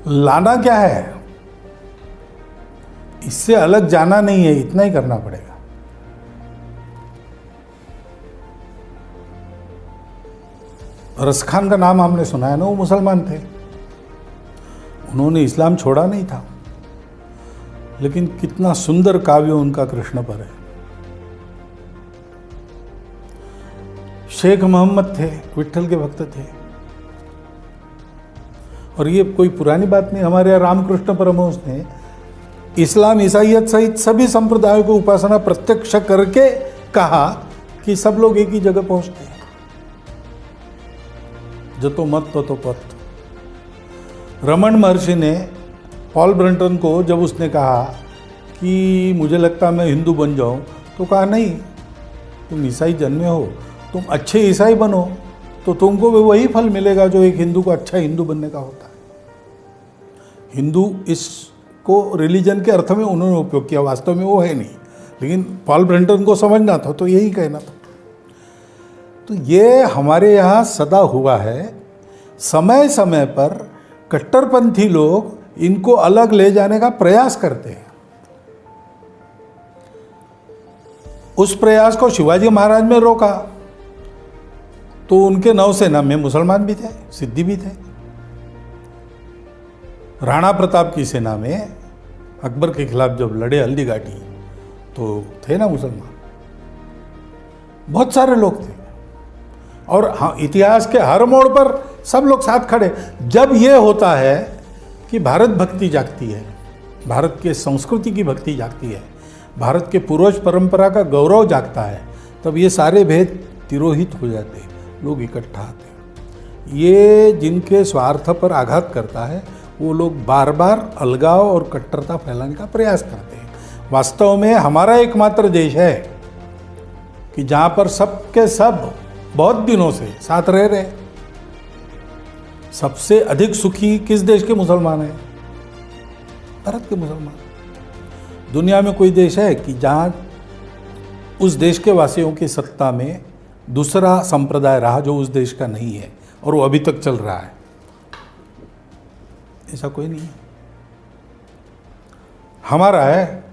लाना क्या है, इससे अलग जाना नहीं है, इतना ही करना पड़ेगा। रस खान का नाम आपने सुना है ना, वो मुसलमान थे, उन्होंने इस्लाम छोड़ा नहीं था, लेकिन कितना सुंदर काव्य उनका कृष्ण पर है। शेख मोहम्मद थे, विट्ठल के भक्त थे। और ये कोई पुरानी बात नहीं, हमारे यहाँ रामकृष्ण परमहंस ने इस्लाम ईसाइयत सहित सभी संप्रदायों को उपासना प्रत्यक्ष करके कहा कि सब लोग एक ही जगह पहुंचते हैं, जतो मत ततो पथ। रमन महर्षि ने पॉल ब्रंटन को जब उसने कहा कि मुझे लगता मैं हिंदू बन जाऊं, तो कहा नहीं, तुम ईसाई जन्मे हो, तुम अच्छे ईसाई बनो तो तुमको भी वही फल मिलेगा जो एक हिंदू को अच्छा हिंदू बनने का होता है। हिंदू इसको रिलीजन के अर्थ में उन्होंने उपयोग किया, वास्तव में वो है नहीं, लेकिन पॉल ब्रंटन को समझना था तो यही कहना था। तो ये हमारे यहाँ सदा हुआ है। समय समय पर कट्टरपंथी लोग इनको अलग ले जाने का प्रयास करते हैं। उस प्रयास को शिवाजी महाराज ने रोका तो उनके नौसेना में मुसलमान भी थे, सिद्धी भी थे। राणा प्रताप की सेना में अकबर के खिलाफ जब लड़े हल्दीघाटी, तो थे ना मुसलमान, बहुत सारे लोग थे। और हाँ, इतिहास के हर मोड़ पर सब लोग साथ खड़े। जब ये होता है कि भारत भक्ति जागती है, भारत के संस्कृति की भक्ति जागती है, भारत के पूर्वज परंपरा का गौरव जागता है, तब ये सारे भेद तिरोहित हो जाते हैं, लोग इकट्ठा आते हैं। ये जिनके स्वार्थ पर आघात करता है वो लोग बार बार अलगाव और कट्टरता फैलाने का प्रयास करते हैं। वास्तव में हमारा एकमात्र देश है कि जहाँ पर सबके सब बहुत दिनों से साथ रह रहे। सबसे अधिक सुखी किस देश के मुसलमान हैं? भारत के मुसलमान। दुनिया में कोई देश है कि जहाँ उस देश के वासियों की सत्ता में दूसरा संप्रदाय रहा जो उस देश का नहीं है और वो अभी तक चल रहा है? ऐसा कोई नहीं है। हमारा है।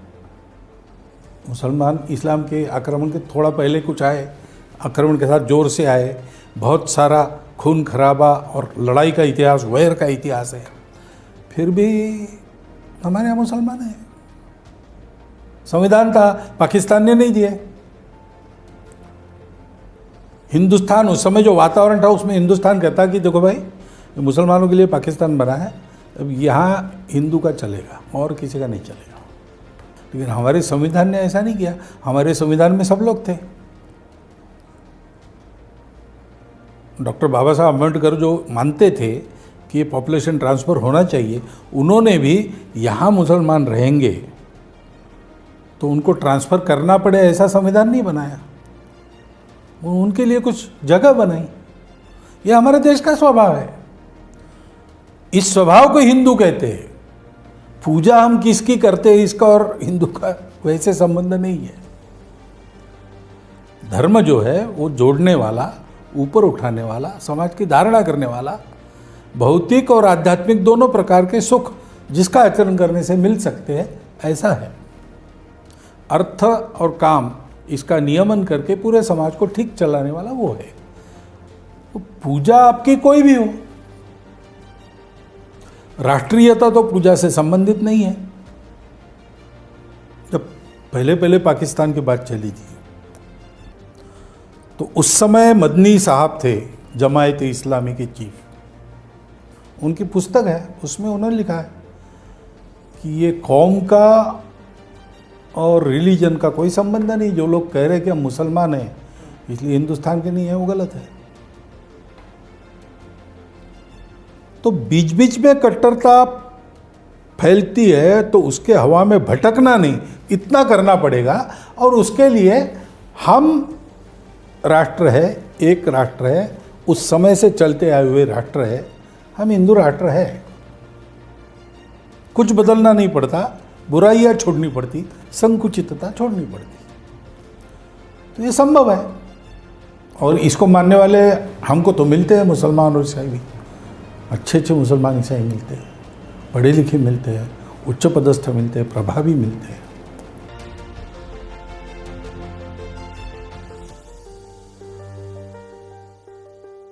मुसलमान इस्लाम के आक्रमण के थोड़ा पहले कुछ आए, आक्रमण के साथ जोर से आए, बहुत सारा खून खराबा और लड़ाई का इतिहास, वैर का इतिहास है, फिर भी हमारे यहाँ मुसलमान हैं। संविधान था, पाकिस्तान ने नहीं दिए। हिंदुस्तान, उस समय जो वातावरण था उसमें हिंदुस्तान कहता कि देखो भाई, मुसलमानों के लिए पाकिस्तान बना है, अब यहाँ हिंदू का चलेगा और किसी का नहीं चलेगा। लेकिन हमारे संविधान ने ऐसा नहीं किया। हमारे संविधान में सब लोग थे। डॉक्टर बाबा साहब अम्बेडकर जो मानते थे कि ये पॉपुलेशन ट्रांसफ़र होना चाहिए, उन्होंने भी यहाँ मुसलमान रहेंगे तो उनको ट्रांसफ़र करना पड़े ऐसा संविधान नहीं बनाया। उनके लिए कुछ जगह बनाई। ये हमारे देश का स्वभाव है। इस स्वभाव को हिंदू कहते हैं। पूजा हम किसकी करते हैं इसका और हिंदू का वैसे संबंध नहीं है। धर्म जो है वो जोड़ने वाला, ऊपर उठाने वाला, समाज की धारणा करने वाला, भौतिक और आध्यात्मिक दोनों प्रकार के सुख जिसका आचरण करने से मिल सकते हैं, ऐसा है। अर्थ और काम इसका नियमन करके पूरे समाज को ठीक चलाने वाला वो है। तो पूजा आपकी कोई भी हो, राष्ट्रीयता तो पूजा से संबंधित नहीं है। जब पहले पहले पाकिस्तान की बात चली थी तो उस समय मदनी साहब थे, जमायत इस्लामी के चीफ। उनकी पुस्तक है, उसमें उन्होंने लिखा है कि ये कौम का और रिलीजन का कोई संबंध नहीं। जो लोग कह रहे हैं कि हम मुसलमान हैं इसलिए हिंदुस्तान के नहीं है, वो गलत है। तो बीच बीच में कट्टरता फैलती है तो उसके हवा में भटकना नहीं, इतना करना पड़ेगा। और उसके लिए हम राष्ट्र है, एक राष्ट्र है, उस समय से चलते आए हुए राष्ट्र है, हम हिंदू राष्ट्र है। कुछ बदलना नहीं पड़ता, बुराइयां छोड़नी पड़ती, संकुचितता छोड़नी पड़ती। तो ये संभव है और इसको मानने वाले हमको तो मिलते हैं, मुसलमान और ईसाई भी। अच्छे अच्छे मुसलमान ईसाई मिलते हैं पढ़े लिखे मिलते हैं, उच्च पदस्थ मिलते हैं, प्रभावी मिलते हैं।